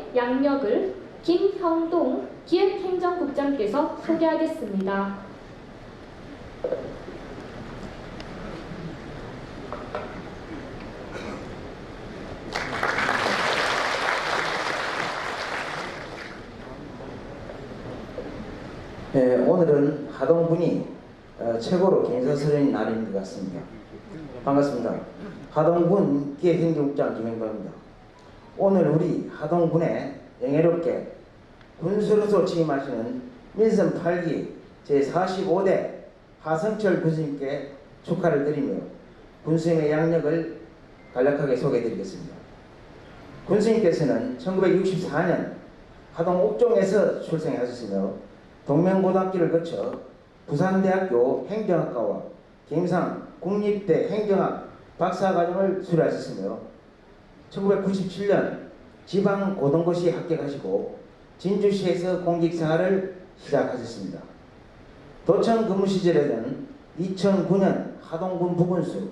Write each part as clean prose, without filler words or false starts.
군수님의 양력을 김형동 기획행정국장께서 소개하겠습니다. 네, 오늘은 하동군이 최고로 경사스러운 날인 것 같습니다. 반갑습니다. 하동군 기획행정국장 김형동입니다. 오늘 우리 하동군에 영예롭게 군수로서 취임하시는 민선 8기 제45대 하성철 군수님께 축하를 드리며 군수님의 양력을 간략하게 소개해드리겠습니다. 군수님께서는 1964년 하동 옥종에서 출생하셨으며 동명고등학교를 거쳐 부산대학교 행정학과와 김상 국립대 행정학 박사과정을 수료하셨으며 1997년 지방고등고시 합격하시고 진주시에서 공직생활을 시작하셨습니다. 도청 근무 시절에는 2009년 하동군 부군수,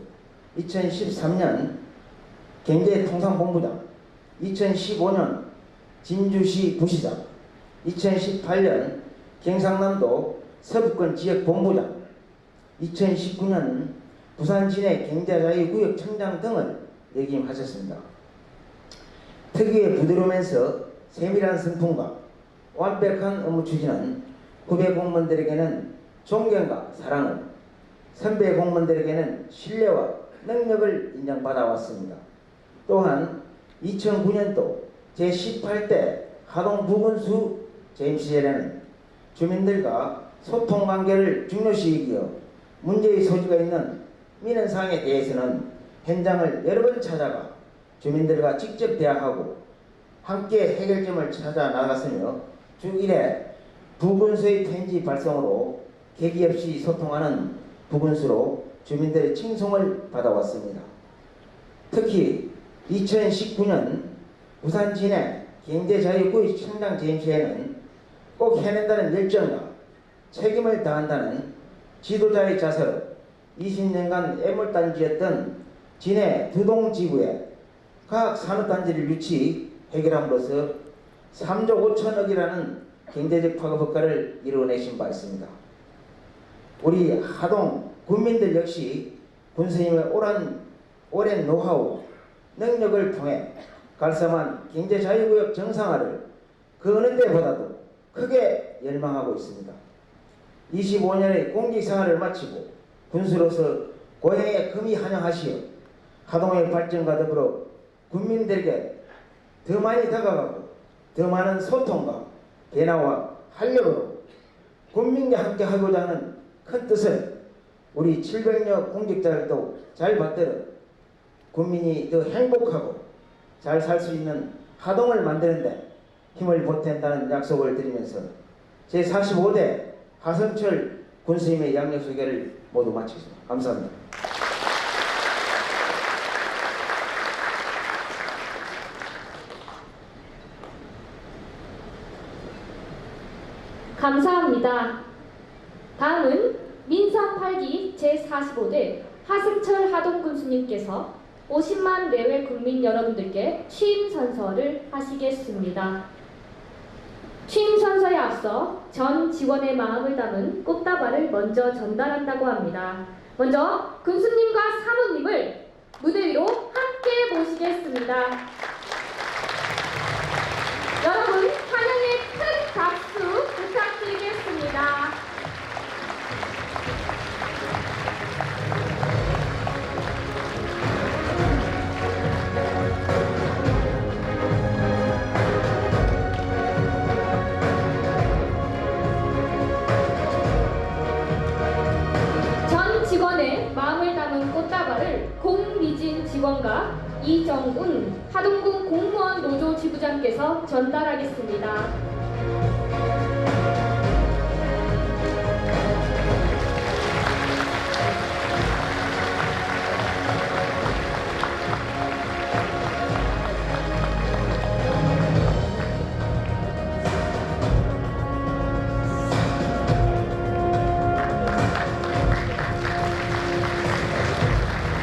2013년 경제통상본부장, 2015년 진주시 부시장, 2018년 경상남도 서부권 지역본부장, 2019년 부산 진해 경제자유구역 청장 등을 역임하셨습니다. 특유의 부드러우면서 세밀한 성품과 완벽한 업무 추진은 후배 공무원들에게는 존경과 사랑을, 선배 공무원들에게는 신뢰와 능력을 인정받아 왔습니다. 또한 2009년도 제18대 하동 부군수 재임 시절에는 주민들과 소통관계를 중요시 여기어 문제의 소지가 있는 민원사항에 대해서는 현장을 여러 번 찾아가 주민들과 직접 대화하고 함께 해결점을 찾아 나갔으며 주 1회 부군수의 편지 발송으로 계기 없이 소통하는 부군수로 주민들의 칭송을 받아왔습니다. 특히 2019년 부산 진해 경제자유구역 청장 재임 시에는 꼭 해낸다는 열정과 책임을 다한다는 지도자의 자세로 20년간 애물단지였던 진해 두동지구에 과학산업단지를 유치 해결함으로써 3조 5천억이라는 경제적 파급 효과를 이루어내신 바 있습니다. 우리 하동 군민들 역시 군수님의 오랜 노하우, 능력을 통해 갈성한 경제자유구역 정상화를 그 어느 때보다도 크게 열망하고 있습니다. 25년의 공직생활을 마치고 군수로서 고향에 금이 환영하시어 하동의 발전과 더불어 국민들에게 더 많이 다가가고 더 많은 소통과 변화와 활력으로 국민과 함께 하고자 하는 큰 뜻을 우리 700여 공직자들도 잘 받들어 국민이 더 행복하고 잘 살 수 있는 하동을 만드는데 힘을 보탠다는 약속을 드리면서 제45대 하성철 군수님의 양력 소개를 모두 마치겠습니다. 감사합니다. 감사합니다. 다음은 민선 8기 제45대 하승철 하동군수님께서 50만 내외 국민 여러분들께 취임선서를 하시겠습니다. 취임선서에 앞서 전 직원의 마음을 담은 꽃다발을 먼저 전달한다고 합니다. 먼저 군수님과 사모님을 무대 위로 함께 모시겠습니다. 여러분 환영의 큰 박수 부탁드리겠습니다. 전 직원의 마음을 담은 꽃다발을 공미진 직원과 이정운 하동군 공무원 노조 지부장께서 전달하겠습니다.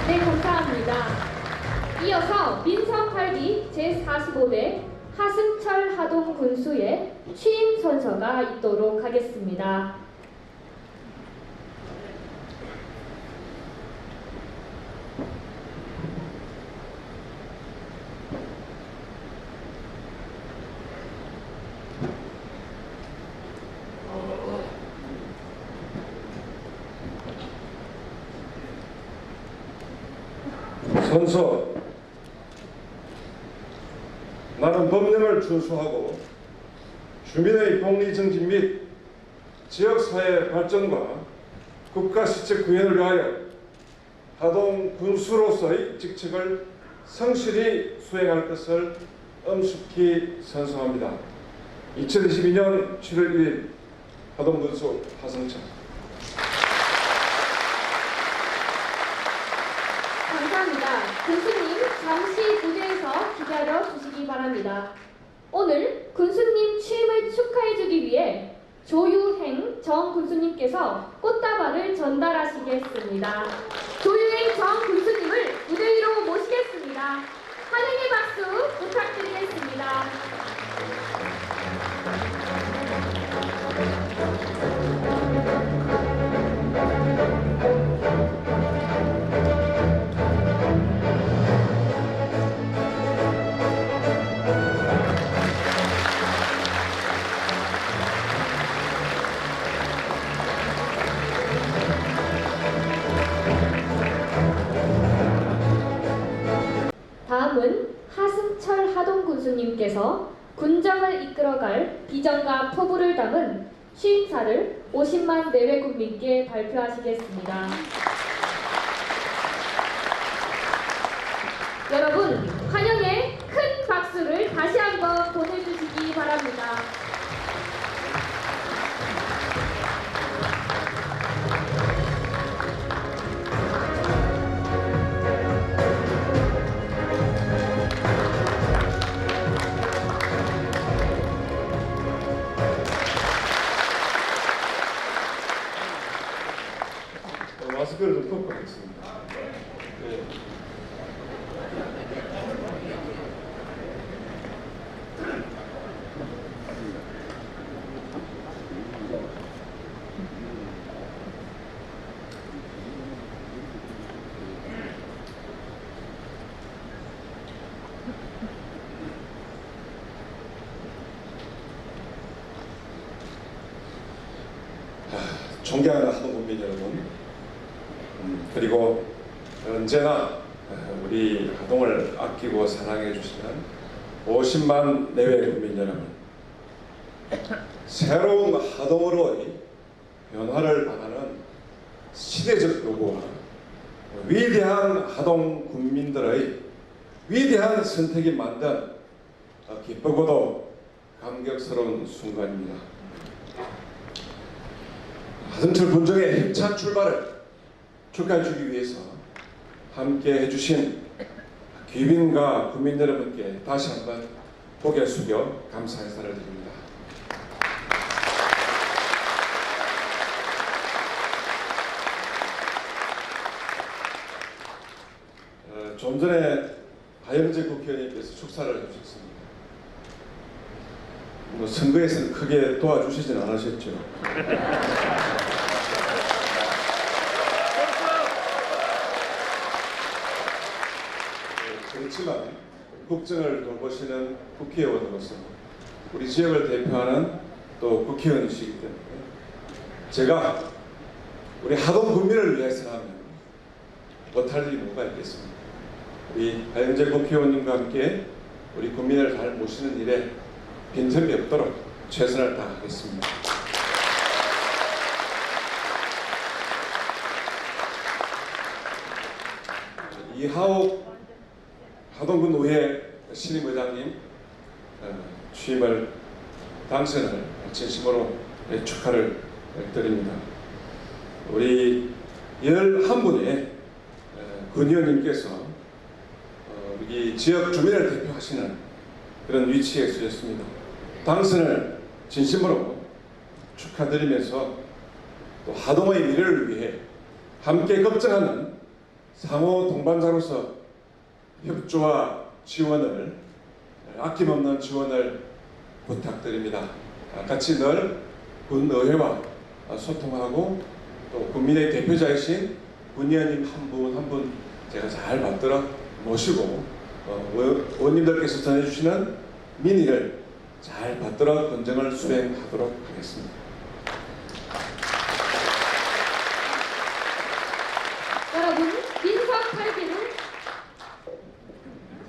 네, 감사합니다. 이어서 민선 8기 제45대 하승철 하동 군수의 취임 선서가 있도록 하겠습니다. 선서. 나는 법령을 준수하고 주민의 복리 증진 및 지역사회 발전과 국가 시책 구현을 위하여 하동 군수로서의 직책을 성실히 수행할 것을 엄숙히 선서합니다. 2022년 7월 1일 하동 군수 하승철. 감사합니다. 군수님 잠시 무대에서 기다려 주시기 바랍니다. 오늘 군수님 취임을 축하해주기 위해 조유행 정 군수님께서 꽃다발을 전달하시겠습니다. 조유행 정 군수님을 무대 위로 모시겠습니다. 환영의 박수 부탁드리겠습니다. 다음은 하승철 하동 군수님께서 군정을 이끌어갈 비전과 포부를 담은 취임사를 50만 내외 국민께 발표하시겠습니다. 여러분, 환영의 큰 박수를 다시 한번 보내주시기 바랍니다. 마스크를 좀 벗고 하겠습니다. 네. 존경하는 하동 국민 여러분, 그리고 언제나 우리 하동을 아끼고 사랑해 주시는 50만 내외 국민 여러분, 새로운 하동으로의 변화를 바라는 시대적 요구와 위대한 하동 국민들의 위대한 선택이 만든 기쁘고도 감격스러운 순간입니다. 하승철 군정의 힘찬 출발을 축하해 주기 위해서 함께 해주신 귀빈과 국민 여러분께 다시 한번 고개 숙여 감사 인사를 드립니다. 좀 전에 하영재 국회의원님께서 축사를 해주셨습니다. 선거에서는 크게 도와주시진 않으셨죠. 그렇지만 국정을 돌보시는 국회의원으로서 우리 지역을 대표하는 또 국회의원이시기 때문에 제가 우리 하동 국민을 위해서라면 못할 일이 뭐가 있겠습니까? 우리 하영재 국회의원님과 함께 우리 국민을 잘 모시는 일에 빈틈이 없도록 최선을 다하겠습니다. 이하옥 하동군 의회 신임의장님 취임을 당선을 진심으로 축하를 드립니다. 우리 11분의 군의원님께서 우리 지역 주민을 대표하시는 그런 위치에 서셨습니다. 당선을 진심으로 축하드리면서 또 하동의 미래를 위해 함께 걱정하는 상호 동반자로서 협조와 지원을 아낌없는 지원을 부탁드립니다. 같이 늘 군의회와 소통하고 또 국민의 대표자이신 군의원님 한 분 한 분 제가 잘 받들어 모시고 의원님들께서 전해주시는 민의를 잘 받들어 건정을 수행하도록 하겠습니다. 여러분, 민사 8기는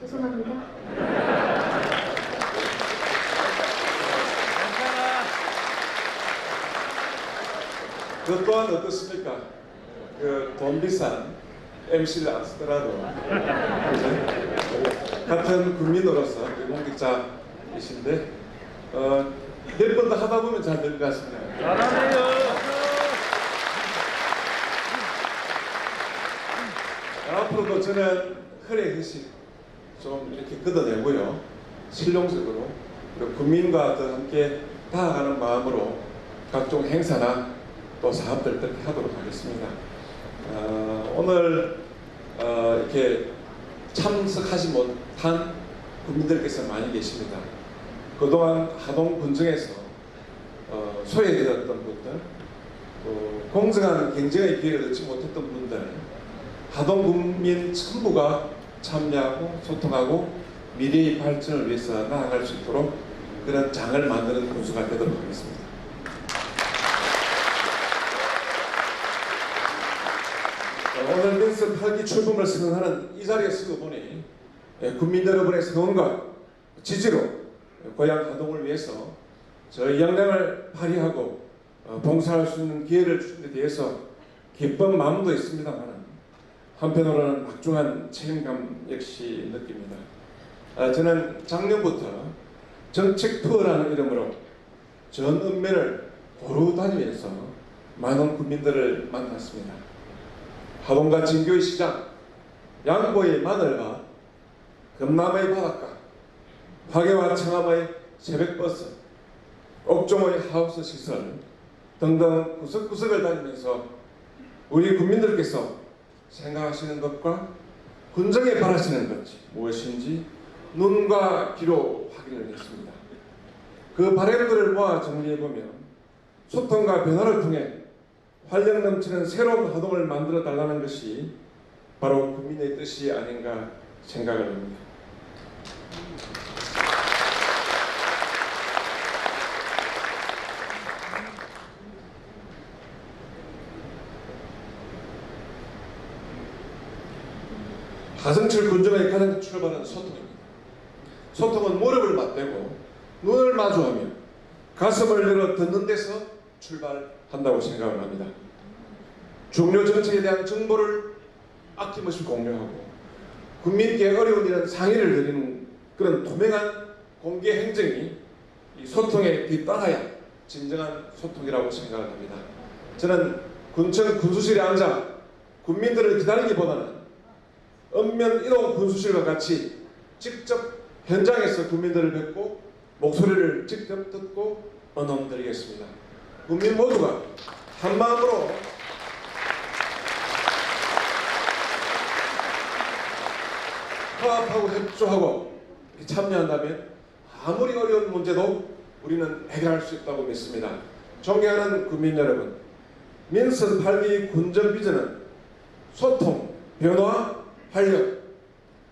죄송합니다. 그 또한 어떻습니까? 그 돈 비싼 MC를 안 쓰더라도 같은 국민으로서 공직자이신데 몇 번 더 하다 보면 잘 될 것 같습니다. 앞으로도 저는 혈액 회식 좀 이렇게 걷어내고요. 실용적으로 그리고 국민과 더 함께 다가가는 마음으로 각종 행사나 또 사업들 그렇게 하도록 하겠습니다. 오늘 이렇게 참석하지 못한 국민들께서 많이 계십니다. 그동안 하동 군정에서 소외되었던 분들, 또 공정한 경쟁의 기회를 얻지 못했던 분들, 하동 국민 전부가 참여하고 소통하고 미래의 발전을 위해서 나아갈 수 있도록 그런 장을 만드는 군수가 되도록 하겠습니다. 오늘 민선 8기 출범을 선언하는 이 자리에 서고 보니 국민 여러분의 성원과 지지로 고향 하동을 위해서 저희 역량을 발휘하고 봉사할 수 있는 기회를 주신 데 대해서 기쁜 마음도 있습니다만 한편으로는 막중한 책임감 역시 느낍니다. 저는 작년부터 정책 투어라는 이름으로 전 읍면을 고루 다니면서 많은 국민들을 만났습니다. 하동과 진교의 시장, 양보의 마늘과 금남의 바닷가, 화계와 청암의 새벽버스, 옥종의 하우스 시설 등등 구석구석을 다니면서 우리 국민들께서 생각하시는 것과 군정에 바라시는 것이 무엇인지 눈과 귀로 확인을 했습니다. 그 바램들을 모아 정리해보면 소통과 변화를 통해 활력 넘치는 새로운 하동을 만들어 달라는 것이 바로 국민의 뜻이 아닌가 생각을 합니다. 하승철 군정의 가장 큰 출발은 소통입니다. 소통은 무릎을 맞대고 눈을 마주하며 가슴을 열어 듣는 데서 출발한다고 생각을 합니다. 중요 정책에 대한 정보를 아낌없이 공유하고 국민께 어려운 일은 상의를 드리는 그런 투명한 공개 행정이 이 소통에 뒤따라야 진정한 소통이라고 생각을 합니다. 저는 군청 군수실에 앉아 국민들을 기다리기보다는 읍면 1호 군수실과 같이 직접 현장에서 국민들을 뵙고 목소리를 직접 듣고 언언드리겠습니다. 국민 모두가 한마음으로 화합하고 협조하고 참여한다면 아무리 어려운 문제도 우리는 해결할 수 있다고 믿습니다. 존경하는 국민 여러분, 민선 8기 군정 비전은 소통, 변화, 활력,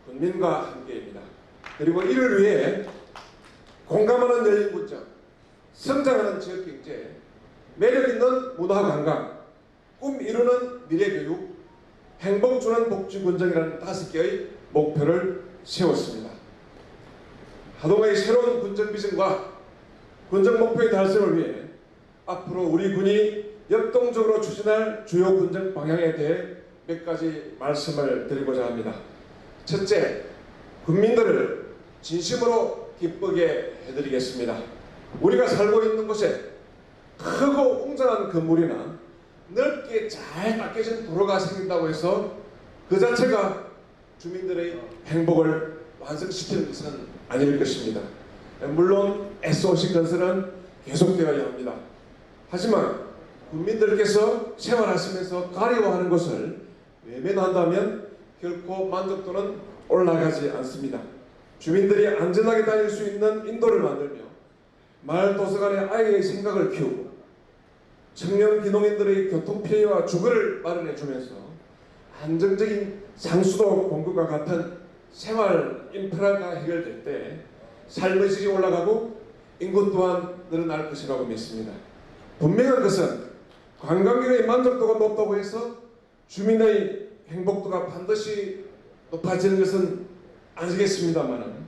국민과 함께입니다. 그리고 이를 위해 공감하는 열린 군정, 성장하는 지역경제, 매력있는 문화관광, 꿈 이루는 미래교육, 행복 주는 복지군정이라는 5개의 목표를 세웠습니다. 하동의 새로운 군정 비전과 군정 목표의 달성을 위해 앞으로 우리 군이 역동적으로 추진할 주요 군정 방향에 대해 몇 가지 말씀을 드리고자 합니다. 첫째, 국민들을 진심으로 기쁘게 해드리겠습니다. 우리가 살고 있는 곳에 크고 웅장한 건물이나 넓게 잘 닦여진 도로가 생긴다고 해서 그 자체가 주민들의 행복을 완성시키는 것은 아닐 것입니다. 물론 SOC 건설은 계속되어야 합니다. 하지만 국민들께서 생활하시면서 가려워하는 것을 외면한다면 결코 만족도는 올라가지 않습니다. 주민들이 안전하게 다닐 수 있는 인도를 만들며 마을 도서관의 아이의 생각을 키우고 청년 기농인들의 교통 피해와 주거를 마련해 주면서 안정적인 상수도 공급과 같은 생활 인프라가 해결될 때 삶의 질이 올라가고 인구 또한 늘어날 것이라고 믿습니다. 분명한 것은 관광객의 만족도가 높다고 해서 주민의 행복도가 반드시 높아지는 것은 아니겠습니다만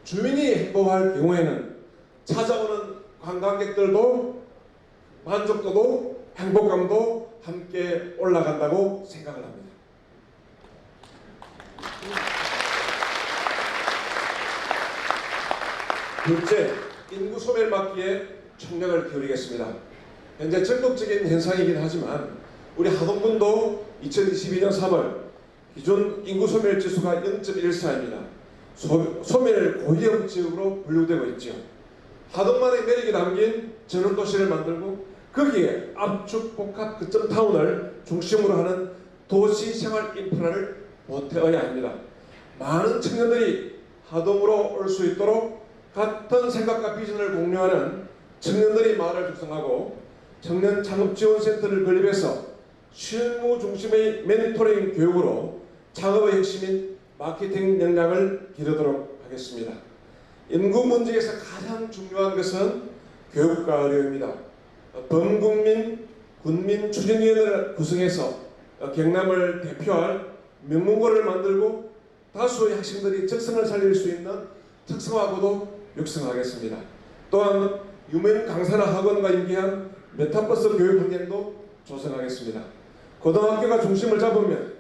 주민이 행복할 경우에는 찾아오는 관광객들도 만족도도 행복감도 함께 올라간다고 생각을 합니다. 둘째, 인구 소멸 막기에 총력을 기울이겠습니다. 현재 전국적인 현상이긴 하지만 우리 하동군도 2022년 3월 기존 인구 소멸 지수가 0.14입니다. 소멸 고위험 지역으로 분류되고 있죠. 하동만의 매력이 담긴 전원도시를 만들고 거기에 압축 복합 거점 타운을 중심으로 하는 도시 생활 인프라를 보태어야 합니다. 많은 청년들이 하동으로 올 수 있도록 같은 생각과 비전을 공유하는 청년들이 마을을 구성하고 청년 창업지원센터를 건립해서 실무 중심의 멘토링 교육으로 창업의 핵심인 마케팅 역량을 기르도록 하겠습니다. 인구 문제에서 가장 중요한 것은 교육과 의료입니다. 범국민 군민 추진위원회를 구성해서 경남을 대표할 명문고를 만들고 다수의 학생들이 적성을 살릴 수 있는 특성화고도 육성하겠습니다. 또한 유명 강사나 학원과 인계한 메타버스 교육 환경도 조성하겠습니다. 고등학교가 중심을 잡으면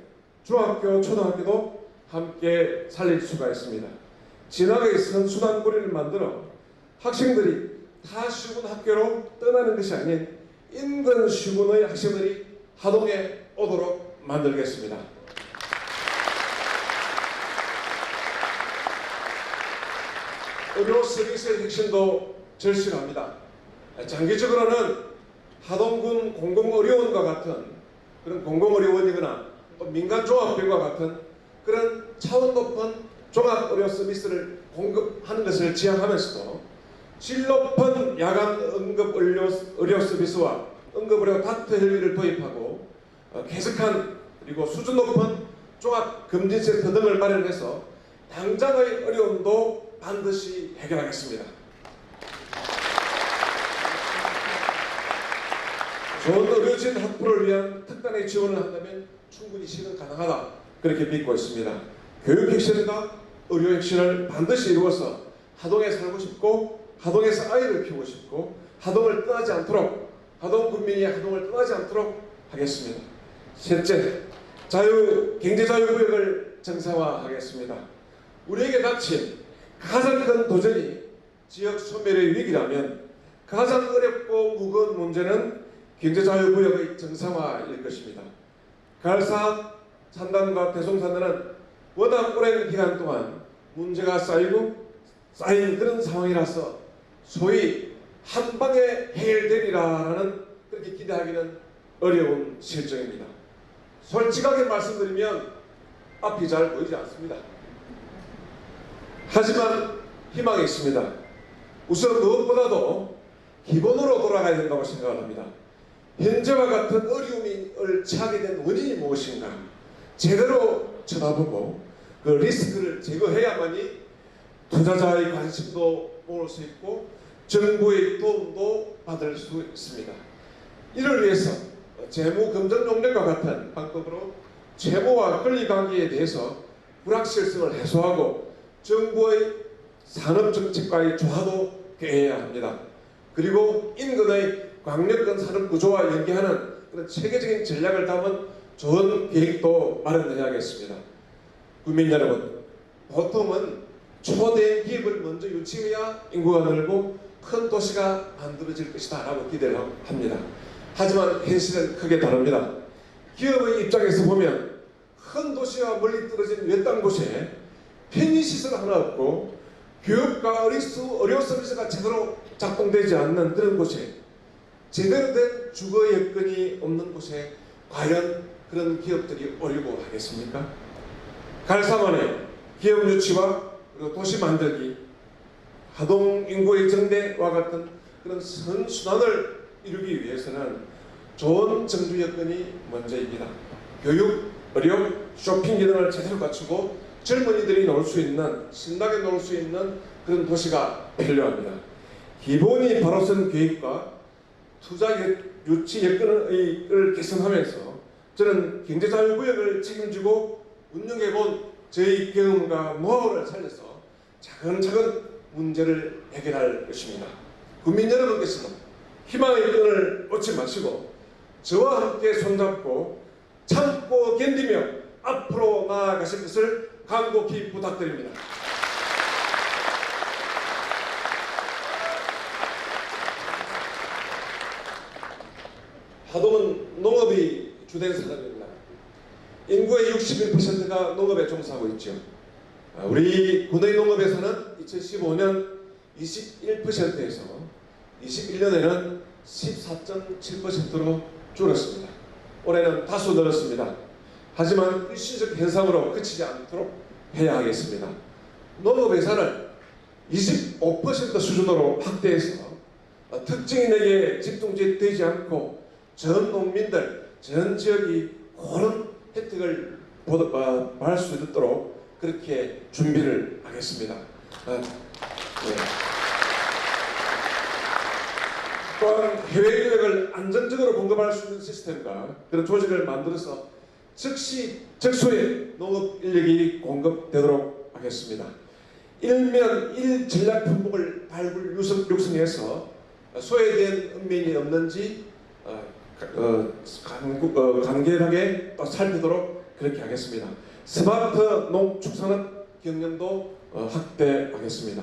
중학교, 초등학교도 함께 살릴 수가 있습니다. 진학의 선수단고리를 만들어 학생들이 타시군 학교로 떠나는 것이 아닌 인근 시군의 학생들이 하동에 오도록 만들겠습니다. 의료 서비스의 핵심도 절실합니다. 장기적으로는 하동군 공공의료원과 같은 그런 공공의료원이거나 또 민간종합병과 같은 그런 차원 높은 종합의료 서비스를 공급하는 것을 지향하면서도 질 높은 야간 응급의료 서비스와 응급의료 닥터 헬리를 도입하고 계속한 그리고 수준 높은 종합검진센터 등을 마련해서 당장의 어려움도 반드시 해결하겠습니다. 좋은 의료진 확보를 위한 특단의 지원을 한다면 충분히 실현 가능하다 그렇게 믿고 있습니다. 교육 혁신과 의료 혁신을 반드시 이루어서 하동에 살고 싶고 하동에서 아이를 키우고 싶고 하동을 떠나지 않도록 하동 군민이 하동을 떠나지 않도록 하겠습니다. 셋째, 경제자유구역을 정상화하겠습니다. 우리에게 닥친 가장 큰 도전이 지역 소멸의 위기라면 가장 어렵고 무거운 문제는 경제자유구역의 정상화일 것입니다. 갈사, 산단과 대송산단은 워낙 오랜 기간 동안 문제가 쌓인 그런 상황이라서 소위 한방에 해결되리라는 그렇게 기대하기는 어려운 실정입니다. 솔직하게 말씀드리면 앞이 잘 보이지 않습니다. 하지만 희망이 있습니다. 우선 무엇보다도 기본으로 돌아가야 된다고 생각을 합니다. 현재와 같은 어려움을 처하게 된 원인이 무엇인가 제대로 쳐다보고 그 리스크를 제거해야만이 투자자의 관심도 모을 수 있고 정부의 도움도 받을 수 있습니다. 이를 위해서 재무검증용역과 같은 방법으로 채무와 권리관계에 대해서 불확실성을 해소하고 정부의 산업정책과의 조화도 꾀해야 합니다. 그리고 인근의 광역권 산업구조와 연계하는 그런 체계적인 전략을 담은 좋은 계획도 마련해야겠습니다. 국민 여러분, 보통은 초대형 기업을 먼저 유치해야 인구가 늘고 큰 도시가 만들어질 것이다 라고 기대를 합니다. 하지만 현실은 크게 다릅니다. 기업의 입장에서 보면 큰 도시와 멀리 떨어진 외딴 곳에 편의시설 하나 없고 교육과 의료 서비스가 제대로 작동되지 않는 그런 곳에 제대로 된 주거 여건이 없는 곳에 과연 그런 기업들이 오려고 하겠습니까? 갈사만의 기업 유치와 그리고 도시 만들기, 하동 인구의 증대와 같은 그런 선순환을 이루기 위해서는 좋은 정주 여건이 먼저입니다. 교육, 의료, 쇼핑 기능을 제대로 갖추고 젊은이들이 놀 수 있는, 신나게 놀 수 있는 그런 도시가 필요합니다. 기본이 바로 선 계획과 투자 유치 여건을 개선하면서 저는 경제자유구역을 책임지고 운영해본 저희 경험과 노하우를 살려서 차근차근 문제를 해결할 것입니다. 국민 여러분께서는 희망의 끈을 놓지 마시고 저와 함께 손잡고 참고 견디며 앞으로 나아가실 것을 간곡히 부탁드립니다. 하동은 농업이 주된 산업입니다. 인구의 61%가 농업에 종사하고 있죠. 우리 군의 농업에서는 2015년 21%에서 21년에는 14.7%로 줄었습니다. 올해는 다소 늘었습니다. 하지만 일시적 현상으로 그치지 않도록 해야 하겠습니다. 농업 예산을 25% 수준으로 확대해서 특정인에게 집중되지 않고 전 농민들, 전 지역이 그런 혜택을 받을 수 있도록 그렇게 준비를 하겠습니다. 네. 또한 해외 인력을 안정적으로 공급할 수 있는 시스템과 그런 조직을 만들어서 즉시 적소에 농업 인력이 공급되도록 하겠습니다. 일면 일 전략 품목을 발굴 육성해서 소외된 읍면이 없는지 간결하게 또 살피도록 그렇게 하겠습니다. 스마트 농축산업 경영도 확대하겠습니다.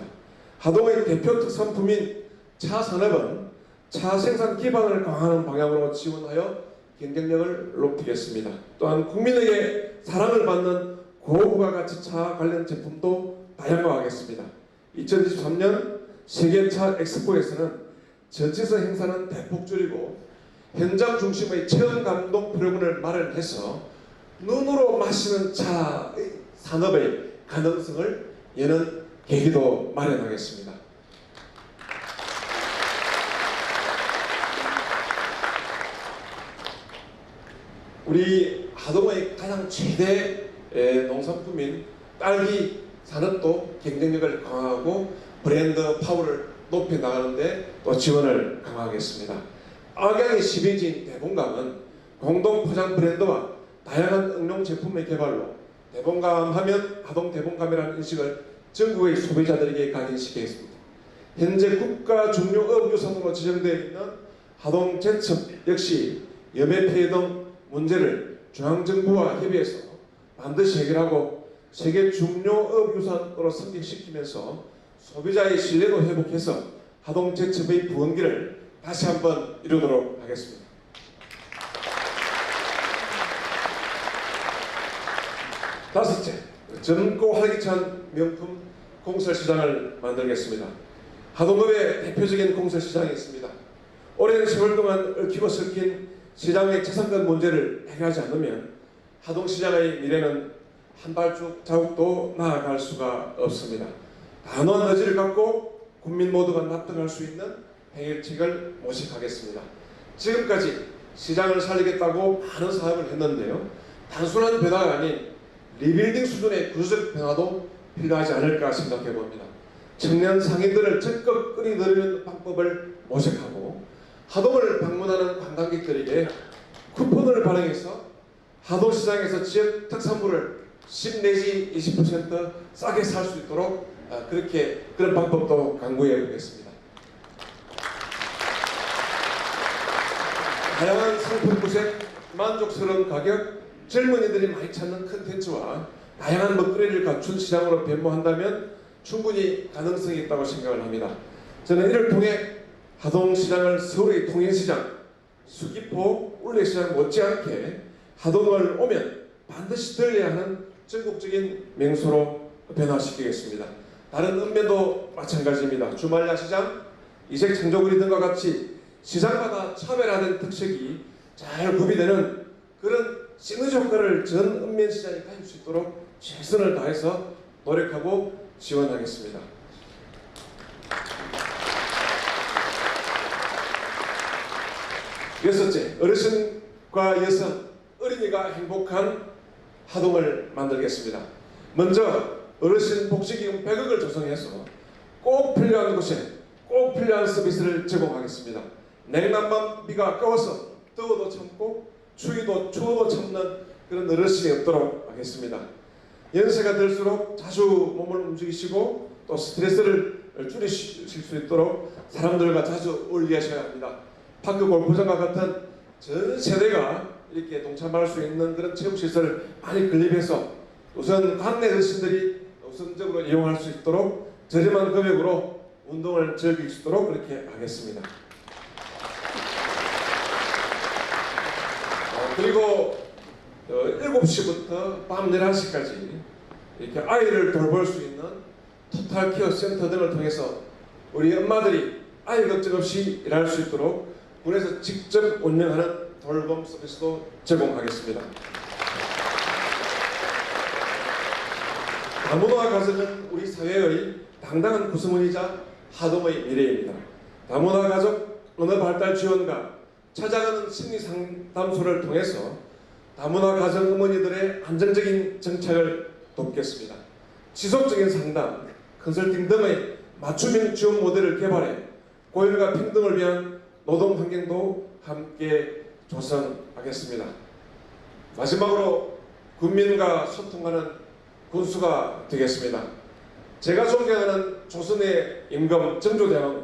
하동의 대표 특산품인 차 산업은 차 생산 기반을 강화하는 방향으로 지원하여 경쟁력을 높이겠습니다. 또한 국민에게 사랑을 받는 고부가 가치 차 관련 제품도 다양화하겠습니다. 2023년 세계차 엑스포에서는 전체서 행사는 대폭 줄이고 현장 중심의 체험 감동 프로그램을 마련해서 눈으로 마시는 차 산업의 가능성을 여는 계기도 마련하겠습니다. 우리 하동의 가장 최대 농산품인 딸기 산업도 경쟁력을 강화하고 브랜드 파워를 높여 나가는데 또 지원을 강화하겠습니다. 악양의 시베지인 대봉감은 공동 포장 브랜드와 다양한 응용 제품의 개발로 대봉감하면 하동 대봉감이라는 인식을 전국의 소비자들에게 각인시키겠습니다. 현재 국가 중요업 유산으로 지정되어 있는 하동 제첩 역시 염해 폐해 등 문제를 중앙정부와 협의해서 반드시 해결하고 세계 중요업 유산으로 승격시키면서 소비자의 신뢰도 회복해서 하동 제첩의 부흥기를 다시 한번 이루도록 하겠습니다. 다섯째, 젊고 활기찬 명품 공설시장을 만들겠습니다. 하동읍에 대표적인 공설시장이 있습니다. 오랜 세월 동안 얽히고 섞인 시장의 재산권 문제를 해결하지 않으면 하동시장의 미래는 한 발자국도 나아갈 수가 없습니다. 단호한 의지를 갖고 국민 모두가 납득할 수 있는 해결책을 모색하겠습니다. 지금까지 시장을 살리겠다고 많은 사업을 했는데요. 단순한 변화가 아닌 리빌딩 수준의 구조적 변화도 필요하지 않을까 생각해 봅니다. 청년 상인들을 적극 끌어들이는 방법을 모색하고 하동을 방문하는 관광객들에게 쿠폰을 발행해서 하동시장에서 지역 특산물을 10 내지 20% 싸게 살 수 있도록 그런 방법도 강구해 보겠습니다. 다양한 상품 구색, 만족스러운 가격, 젊은이들이 많이 찾는 컨텐츠와 다양한 먹거리를 갖춘 시장으로 변모한다면 충분히 가능성이 있다고 생각을 합니다. 저는 이를 통해 하동시장을 서울의 통일시장, 수기포, 울레시장 못지않게 하동을 오면 반드시 들려야 하는 전국적인 명소로 변화시키겠습니다. 다른 읍면도 마찬가지입니다. 주말 야시장, 이색 창조거리 등과 같이 시장마다 차별화된 특색이 잘 구비되는 그런 시너지 효과를 전 읍면시장이 가질 수 있도록 최선을 다해서 노력하고 지원하겠습니다. 여섯째, 어르신과 여성, 어린이가 행복한 하동을 만들겠습니다. 먼저 어르신 복지기금 100억을 조성해서 꼭 필요한 곳에 꼭 필요한 서비스를 제공하겠습니다. 냉난방비가 아까워서 더워도 참고 추위도 추워도 참는 그런 어르신이 없도록 하겠습니다. 연세가 들수록 자주 몸을 움직이시고 또 스트레스를 줄이실 수 있도록 사람들과 자주 어울리셔야 합니다. 파크 골프장과 같은 전 세대가 이렇게 동참할 수 있는 그런 체육시설을 많이 건립해서 우선 관내 어르신들이 우선적으로 이용할 수 있도록 저렴한 금액으로 운동을 즐길 수 있도록 그렇게 하겠습니다. 그리고 7시부터 밤 11시까지 이렇게 아이를 돌볼 수 있는 토탈 케어 센터 등을 통해서 우리 엄마들이 아이 걱정 없이 일할 수 있도록 군에서 직접 운영하는 돌봄 서비스도 제공하겠습니다. 다문화 가정은 우리 사회의 당당한 구성원이자 하동의 미래입니다. 다문화 가족 언어 발달 지원과 찾아가는 심리 상담소를 통해서 다문화 가정 어머니들의 안정적인 정착을 돕겠습니다. 지속적인 상담, 컨설팅 등의 맞춤형 지원 모델을 개발해 고용과 평등을 위한 노동 환경도 함께 조성하겠습니다. 마지막으로 국민과 소통하는 군수가 되겠습니다. 제가 존경하는 조선의 임금 정조대왕은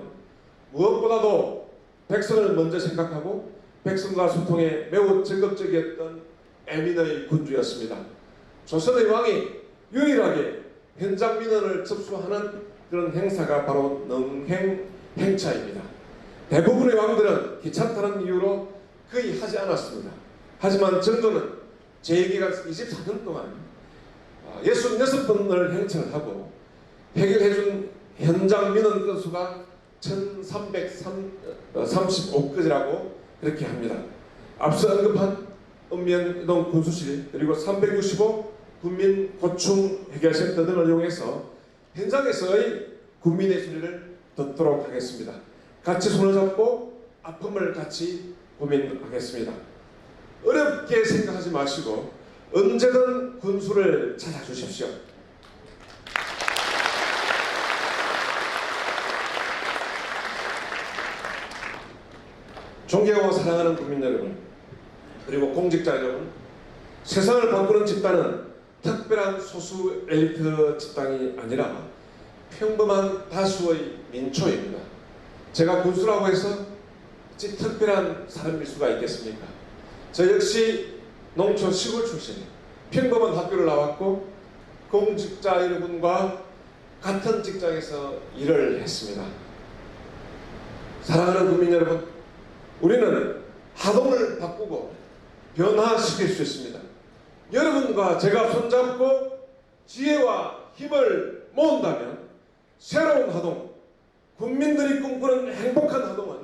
무엇보다도 백성을 먼저 생각하고 백성과 소통에 매우 적극적이었던 애민의 군주였습니다. 조선의 왕이 유일하게 현장 민원을 접수하는 그런 행사가 바로 능행행차입니다. 대부분의 왕들은 귀찮다는 이유로 거의 하지 않았습니다. 하지만 정조는 제2기간 24년 동안 66번을 행차를 하고 해결해준 현장 민원 건수가 1335건이라고 그렇게 합니다. 앞서 언급한 읍면이동 군수실 그리고 365 국민 고충 해결센터 등을 이용해서 현장에서의 국민의 소리를 듣도록 하겠습니다. 같이 손을 잡고 아픔을 같이 고민하겠습니다. 어렵게 생각하지 마시고 언제든 군수를 찾아주십시오. 존경하고 사랑하는 국민 여러분, 그리고 공직자 여러분, 세상을 바꾸는 집단은 특별한 소수 엘리트 집단이 아니라 평범한 다수의 민초입니다. 제가 군수라고 해서 어찌 특별한 사람일 수가 있겠습니까? 저 역시 농촌 시골 출신, 평범한 학교를 나왔고 공직자 여러분과 같은 직장에서 일을 했습니다. 사랑하는 국민 여러분, 우리는 하동을 바꾸고 변화시킬 수 있습니다. 여러분과 제가 손잡고 지혜와 힘을 모은다면 새로운 하동, 국민들이 꿈꾸는 행복한 하동은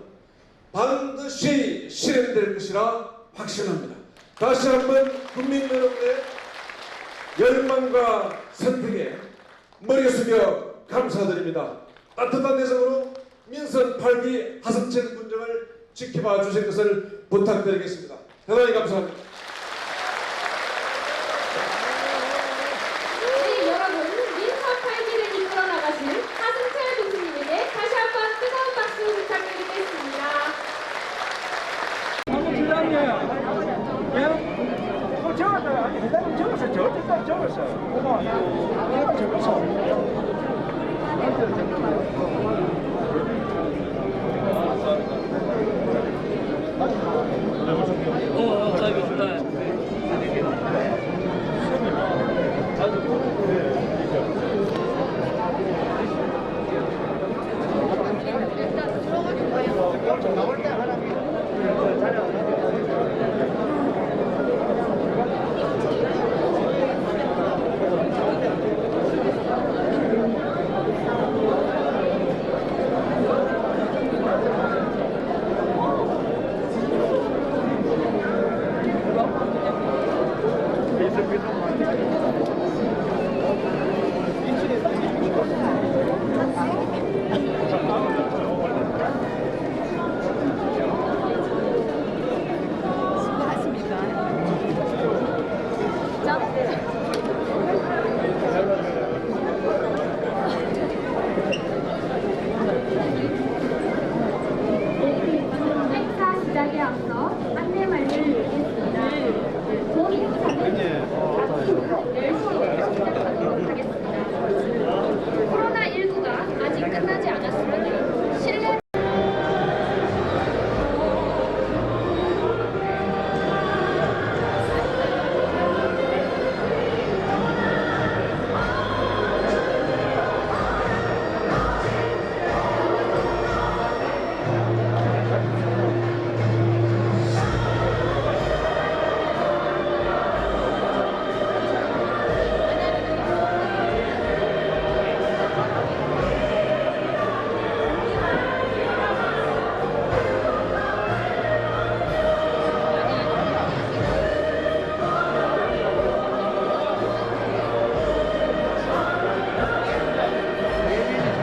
반드시 실현될 것이라 확신합니다. 다시 한번 국민 여러분의 열망과 선택에 머리 숙여 감사드립니다. 따뜻한 내성으로 민선 8기 하성천 군정을 지켜봐 주실 것을 부탁드리겠습니다. 대단히 감사합니다.